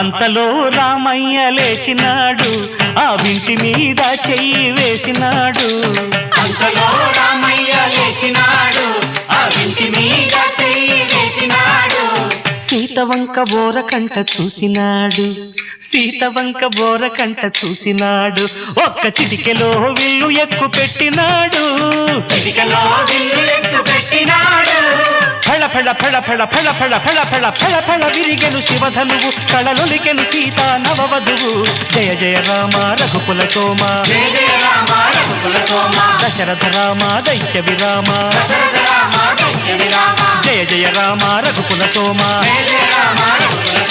అంతలో రామయ్య లేచినాడు, ఆ వింటి మీద చెయ్యి వేసినాడు. అంతలో రామయ్య లేచినాడు, ఆ వింటి మీద చెయ్యి వేసినాడు. సీతవంక బోరకంట చూసినాడు, సీతవంక బోరకంట చూసినాడు. ఒక్క చిటికెలో విల్లు ఎక్కు పెట్టినాడు, చిటికలో విల్లు ఎక్కు పెట్టినాడు. ఫళ ఫళ ఫళ ఫళ ఫళ ఫళ ఫళ ఫళ ఫళ ఫళ విరిగెను శివధనువు, కళలొలికెను సీతా నవవధువు. జయ జయ రామ రఘుకుల సోమ, జయ జయ రామ రఘుకుల సోమ, దశరథ రామ దైత్య విరామ. దశరథ రామ దైత్య విరామ. జయ జయ రామ రఘుకుల సోమ, జయ జయ రామ రఘుకుల